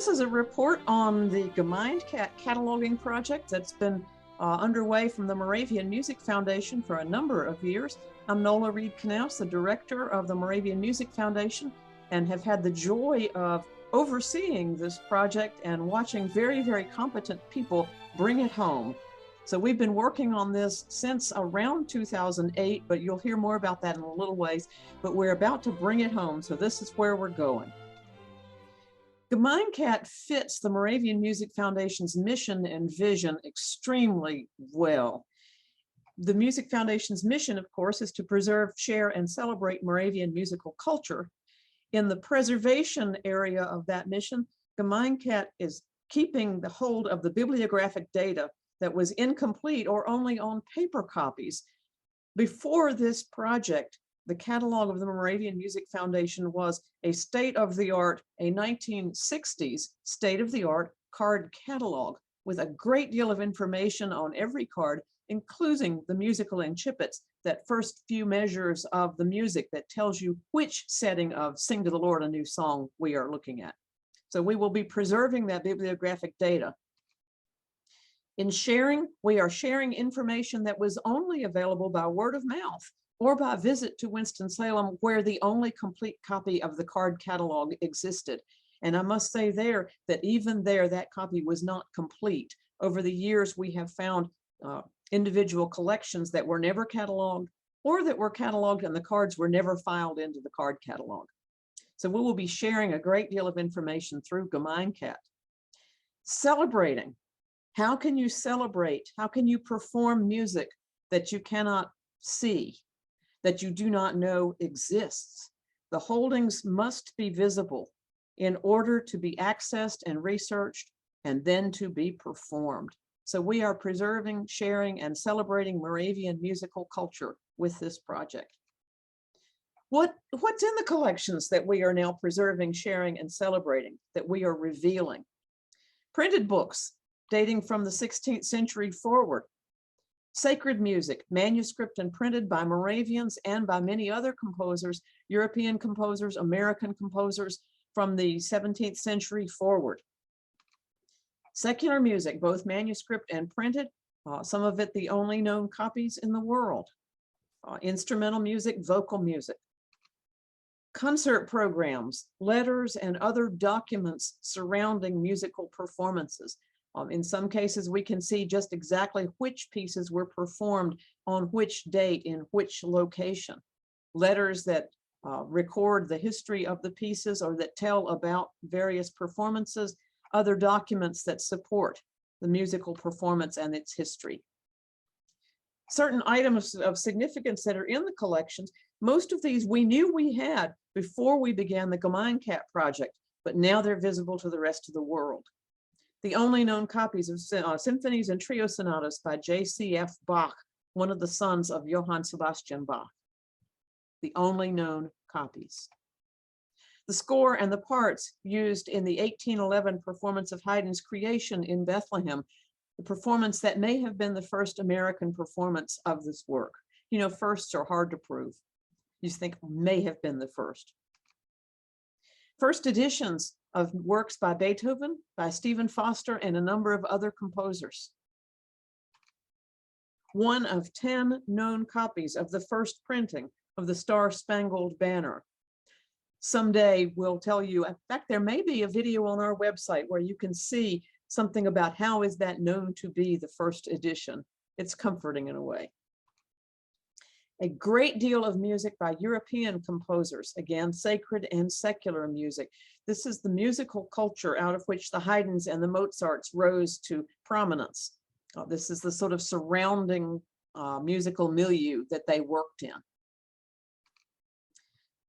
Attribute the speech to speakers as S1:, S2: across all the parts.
S1: This is a report on the GemeinKat cataloging project that's been underway from the Moravian Music Foundation for a number of years. I'm Nola Knouse, the director of the Moravian Music Foundation, and have had the joy of overseeing this project and watching very, very competent people bring it home. So we've been working on this since around 2008, but you'll hear more about that in a little ways. But we're about to bring it home, so this is where we're going. GemeinKat fits the Moravian Music Foundation's mission and vision extremely well. The Music Foundation's mission, of course, is to preserve, share, and celebrate Moravian musical culture. In the preservation area of that mission, GemeinKat is keeping the hold of the bibliographic data that was incomplete or only on paper copies. Before this project, the catalog of the Moravian Music Foundation was a state-of-the-art, a 1960s state-of-the-art card catalog with a great deal of information on every card, including the musical incipits, that first few measures of the music that tells you which setting of Sing to the Lord a New Song we are looking at. So we will be preserving that bibliographic data. In sharing, we are sharing information that was only available by word of mouth or by visit to Winston-Salem, where the only complete copy of the card catalog existed. And I must say there that even there, that copy was not complete. Over the years, we have found individual collections that were never cataloged or that were cataloged and the cards were never filed into the card catalog. So we will be sharing a great deal of information through GemeinKat. Celebrating. How can you celebrate? How can you perform music that you cannot see, that you do not know exists? The holdings must be visible in order to be accessed and researched and then to be performed. So we are preserving, sharing, and celebrating Moravian musical culture with this project. What's in the collections that we are now preserving, sharing, and celebrating, that we are revealing? Printed books dating from the 16th century forward. Sacred music, manuscript and printed by Moravians and by many other composers, European composers, American composers from the 17th century forward. Secular music, both manuscript and printed, some of it the only known copies in the world. Instrumental music, vocal music. Concert programs, letters, and other documents surrounding musical performances. In some cases, we can see just exactly which pieces were performed on which date in which location. Letters that record the history of the pieces or that tell about various performances, other documents that support the musical performance and its history. Certain items of significance that are in the collections, most of these we knew we had before we began the GemeinKat project, but now they're visible to the rest of the world. The only known copies of symphonies and trio sonatas by J.C.F. Bach, one of the sons of Johann Sebastian Bach. The only known copies. The score and the parts used in the 1811 performance of Haydn's Creation in Bethlehem, the performance that may have been the first American performance of this work. You know, firsts are hard to prove. You think may have been the first. First editions of works by Beethoven, by Stephen Foster, and a number of other composers. One of 10 known copies of the first printing of the Star-Spangled Banner. Someday we'll tell you, in fact, there may be a video on our website where you can see something about how is that known to be the first edition. It's comforting in a way. A great deal of music by European composers, again, sacred and secular music. This is the musical culture out of which the Haydns and the Mozarts rose to prominence. This is the sort of surrounding musical milieu that they worked in.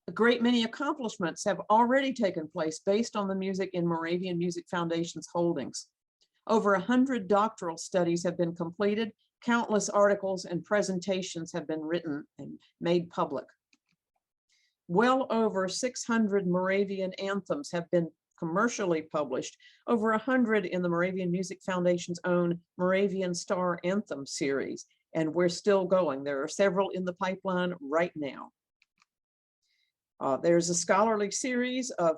S1: A great many accomplishments have already taken place based on the music in Moravian Music Foundation's holdings. Over 100 doctoral studies have been completed. Countless articles and presentations have been written and made public. Well over 600 Moravian anthems have been commercially published, over 100 in the Moravian Music Foundation's own Moravian Star Anthem series, and we're still going. There are several in the pipeline right now. There's a scholarly series of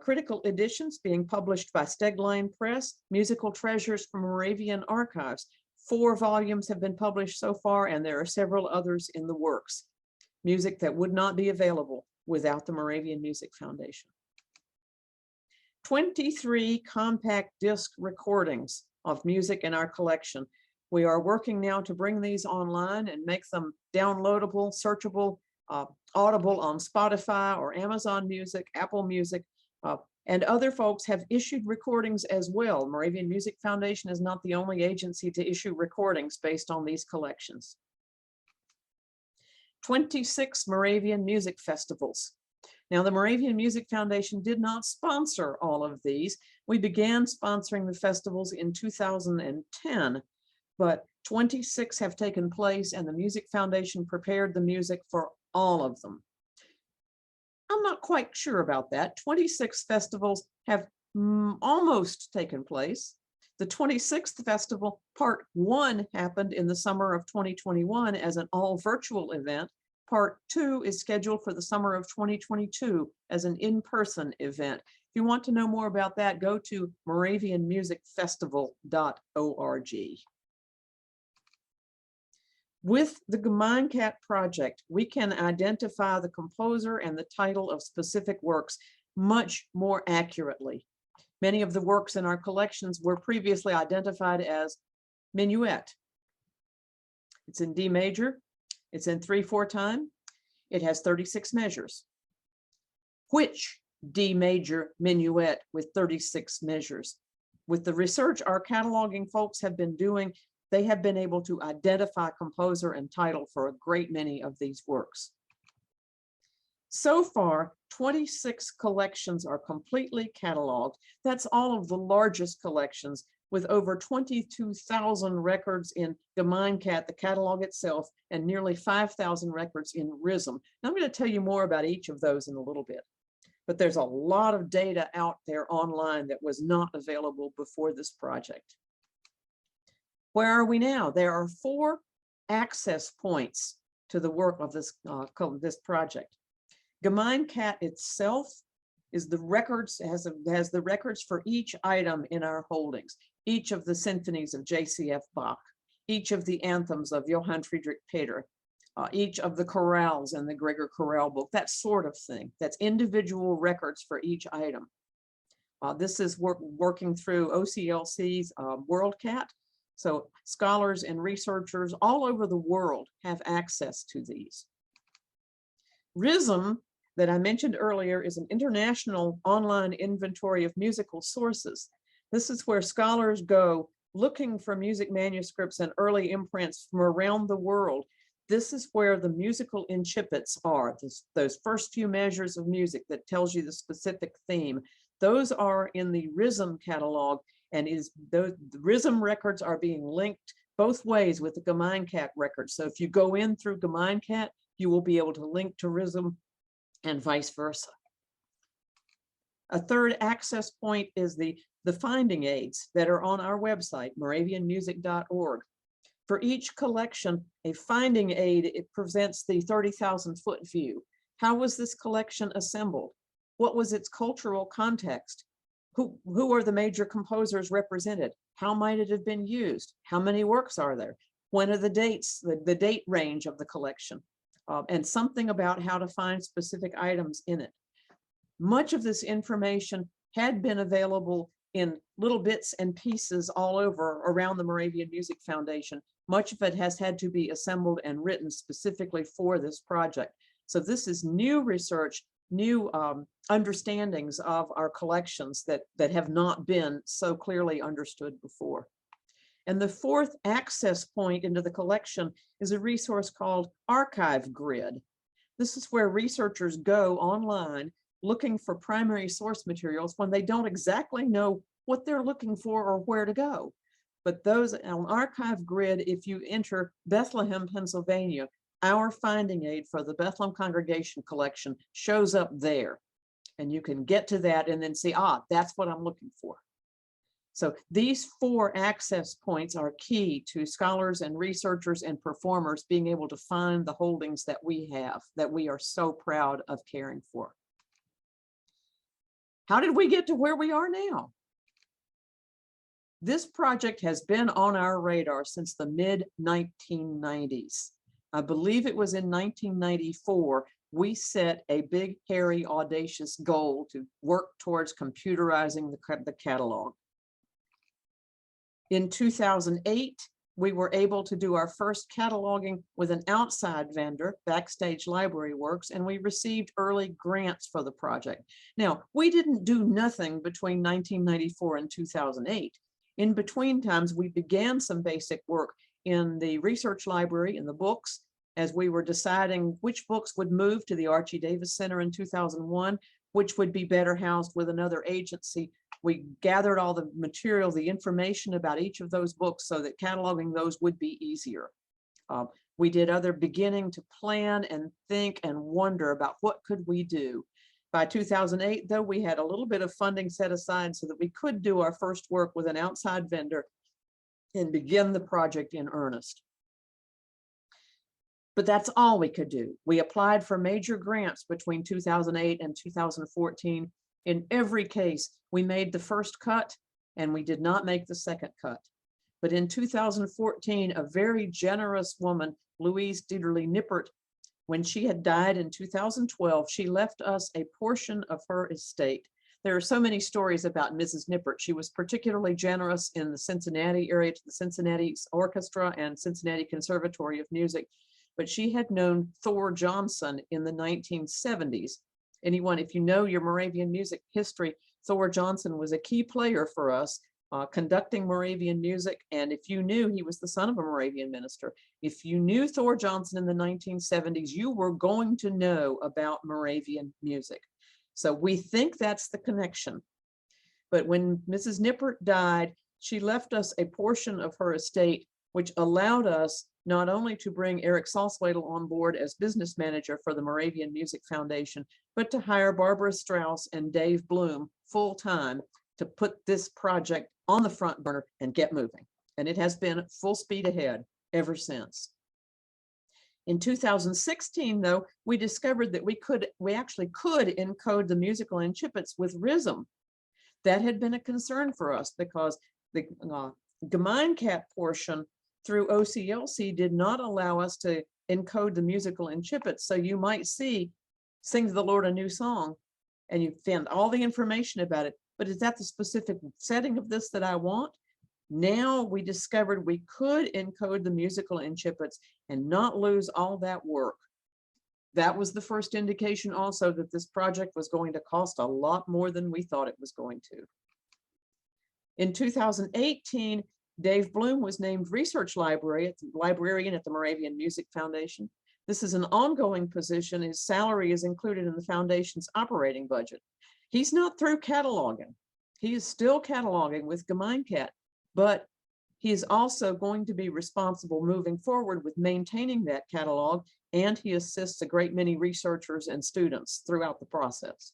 S1: critical editions being published by Stegline Press, Musical Treasures from Moravian Archives. 4 volumes have been published so far, and there are several others in the works. Music that would not be available without the Moravian Music Foundation. 23 compact disc recordings of music in our collection. We are working now to bring these online and make them downloadable, searchable, audible on Spotify or Amazon Music, Apple Music, and other folks have issued recordings as well. Moravian Music Foundation is not the only agency to issue recordings based on these collections. 26 Moravian music festivals. Now, the Moravian Music Foundation did not sponsor all of these. We began sponsoring the festivals in 2010, but 26 have taken place, and the Music Foundation prepared the music for all of them. I'm not quite sure about that. 26 festivals have almost taken place. The 26th festival, part 1, happened in the summer of 2021 as an all virtual event. Part 2 is scheduled for the summer of 2022 as an in-person event. If you want to know more about that, go to moravianmusicfestival.org. With the GemeinKat project, we can identify the composer and the title of specific works much more accurately. Many of the works in our collections were previously identified as minuet. It's in D major, it's in 3/4 time, it has 36 measures. Which D major minuet with 36 measures? With the research our cataloging folks have been doing, they have been able to identify composer and title for a great many of these works. So far, 26 collections are completely cataloged. That's all of the largest collections, with over 22,000 records in GemeinKat, the catalog itself, and nearly 5,000 records in RISM. Now, I'm going to tell you more about each of those in a little bit, but there's a lot of data out there online that was not available before this project. Where are we now? There are 4 access points to the work of this project. GemeinKat itself is the records, has the records for each item in our holdings, each of the symphonies of J.C.F. Bach, each of the anthems of Johann Friedrich Peter, each of the chorales in the Gregor Chorale book, that sort of thing. That's individual records for each item. This is working through OCLC's WorldCat. So scholars and researchers all over the world have access to these. RISM, that I mentioned earlier, is an international online inventory of musical sources. This is where scholars go looking for music manuscripts and early imprints from around the world. This is where the musical incipits are, those first few measures of music that tells you the specific theme. Those are in the RISM catalog, and the RISM records are being linked both ways with the GemeinKat records. So if you go in through GemeinKat, you will be able to link to RISM and vice versa. A third access point is the finding aids that are on our website, moravianmusic.org. For each collection, a finding aid, it presents the 30,000-foot view. How was this collection assembled? What was its cultural context? Who are the major composers represented? How might it have been used? How many works are there? When are the dates, the date range of the collection? And something about how to find specific items in it. Much of this information had been available in little bits and pieces all over around the Moravian Music Foundation. Much of it has had to be assembled and written specifically for this project. So this is new research, new understandings of our collections that have not been so clearly understood before. And the fourth access point into the collection is a resource called Archive Grid. This is where researchers go online looking for primary source materials when they don't exactly know what they're looking for or where to go. But those on Archive Grid, if you enter Bethlehem, Pennsylvania, our finding aid for the Bethlehem Congregation Collection shows up there. And you can get to that and then see, that's what I'm looking for. So these 4 access points are key to scholars and researchers and performers being able to find the holdings that we have, that we are so proud of caring for. How did we get to where we are now? This project has been on our radar since the mid-1990s. I believe it was in 1994, we set a big, hairy, audacious goal to work towards computerizing the catalog. In 2008, we were able to do our first cataloging with an outside vendor, Backstage Library Works, and we received early grants for the project. Now, we didn't do nothing between 1994 and 2008. In between times, we began some basic work in the research library, in the books, as we were deciding which books would move to the Archie Davis Center in 2001, which would be better housed with another agency. We gathered all the material, the information about each of those books so that cataloging those would be easier. We did other beginning to plan and think and wonder about what could we do. By 2008, though, we had a little bit of funding set aside so that we could do our first work with an outside vendor and begin the project in earnest. But that's all we could do. We applied for major grants between 2008 and 2014. In every case, we made the first cut and we did not make the second cut. But in 2014, a very generous woman, Louise Dieterle Nippert, when she had died in 2012, she left us a portion of her estate. There are so many stories about Mrs. Nippert. She was particularly generous in the Cincinnati area to the Cincinnati Orchestra and Cincinnati Conservatory of Music. But she had known Thor Johnson in the 1970s. Anyone, if you know your Moravian music history, Thor Johnson was a key player for us, conducting Moravian music. And if you knew, he was the son of a Moravian minister. If you knew Thor Johnson in the 1970s, you were going to know about Moravian music. So we think that's the connection. But when Mrs. Nippert died, she left us a portion of her estate, which allowed us not only to bring Eric Salzwedel on board as business manager for the Moravian Music Foundation, but to hire Barbara Strauss and Dave Bloom full-time to put this project on the front burner and get moving. And it has been full speed ahead ever since. In 2016, though, we discovered that we actually could encode the musical incipits with rhythm. That had been a concern for us because the GemeinKat portion through OCLC did not allow us to encode the musical incipits. So you might see Sing to the Lord a New Song, and you find all the information about it, but is that the specific setting of this that I want? Now we discovered we could encode the musical incipits and not lose all that work. That was the first indication also that this project was going to cost a lot more than we thought it was going to. In 2018, Dave Bloom was named research librarian at the Moravian Music Foundation. This is an ongoing position. His salary is included in the foundation's operating budget. He's not through cataloging. He is still cataloging with GemeinKat, but he is also going to be responsible moving forward with maintaining that catalog, and he assists a great many researchers and students throughout the process.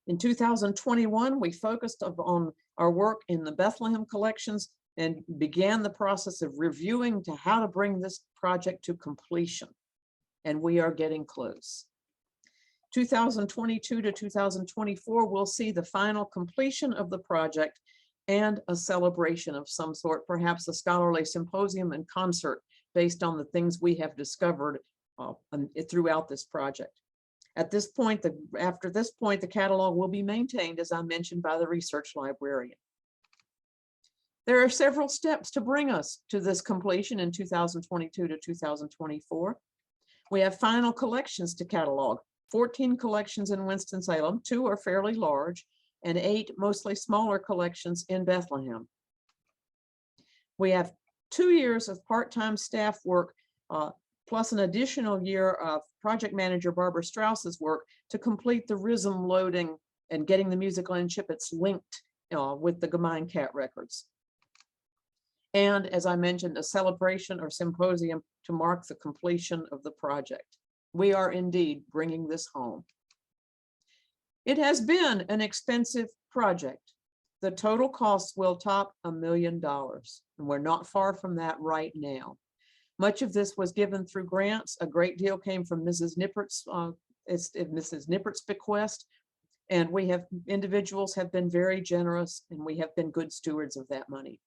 S1: In 2021, we focused on our work in the Bethlehem collections and began the process of reviewing to how to bring this project to completion. And we are getting close. 2022 to 2024, we'll see the final completion of the project and a celebration of some sort, perhaps a scholarly symposium and concert based on the things we have discovered throughout this project. At this point, after this point, the catalog will be maintained, as I mentioned, by the research librarian. There are several steps to bring us to this completion in 2022 to 2024. We have final collections to catalog, 14 collections in Winston-Salem, 2 are fairly large, and 8 mostly smaller collections in Bethlehem. We have 2 years of part-time staff work, plus an additional year of project manager Barbara Strauss's work to complete the rhythm loading and getting the musical incipits linked with the GemeinKat records. And as I mentioned, a celebration or symposium to mark the completion of the project. We are indeed bringing this home. It has been an expensive project. The total costs will top $1 million, and we're not far from that right now. Much of this was given through grants. A great deal came from Mrs. Nippert's bequest, And individuals have been very generous, and we have been good stewards of that money.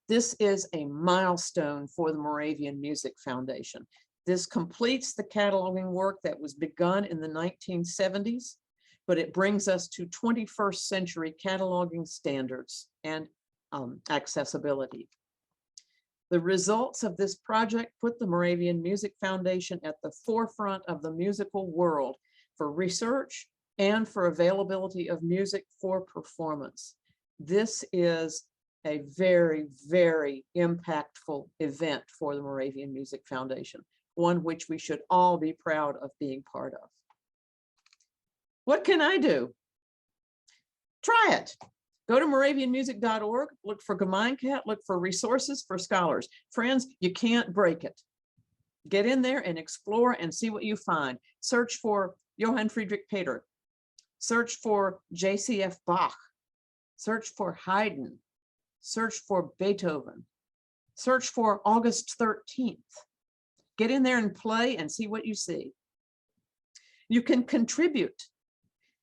S1: This is a milestone for the Moravian Music Foundation. This completes the cataloging work that was begun in the 1970s, but it brings us to 21st century cataloging standards and accessibility. The results of this project put the Moravian Music Foundation at the forefront of the musical world for research and for availability of music for performance. This is a very, very impactful event for the Moravian Music Foundation, one which we should all be proud of being part of. What can I do? Try it. Go to moravianmusic.org, look for GemeinKat, look for resources for scholars. Friends, you can't break it. Get in there and explore and see what you find. Search for Johann Friedrich Peter. Search for J.C.F. Bach. Search for Haydn. Search for Beethoven. Search for August 13th. Get in there and play and see what you see. You can contribute.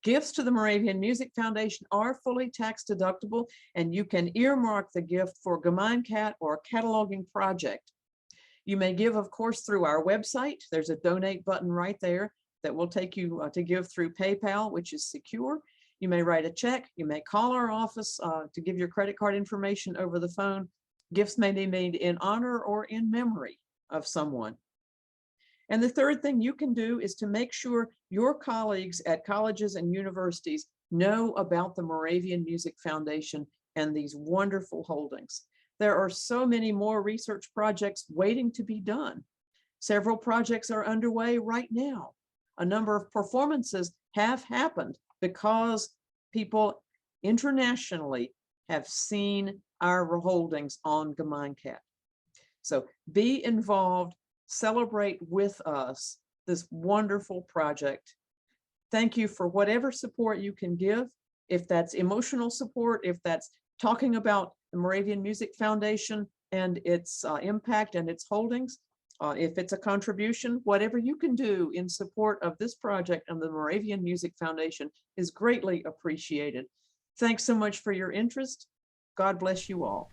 S1: Gifts to the Moravian Music Foundation are fully tax deductible, and you can earmark the gift for GemeinKat or a cataloging project. You may give, of course, through our website. There's a donate button right there that will take you to give through PayPal, which is secure. You may write a check. You may call our office to give your credit card information over the phone. Gifts may be made in honor or in memory of someone. And the third thing you can do is to make sure your colleagues at colleges and universities know about the Moravian Music Foundation and these wonderful holdings. There are so many more research projects waiting to be done. Several projects are underway right now. A number of performances have happened because people internationally have seen our holdings on GemeinKat. So be involved. Celebrate with us this wonderful project. Thank you for whatever support you can give. If that's emotional support, if that's talking about the Moravian Music Foundation and its impact and its holdings, if it's a contribution, whatever you can do in support of this project and the Moravian Music Foundation is greatly appreciated. Thanks so much for your interest. God bless you all.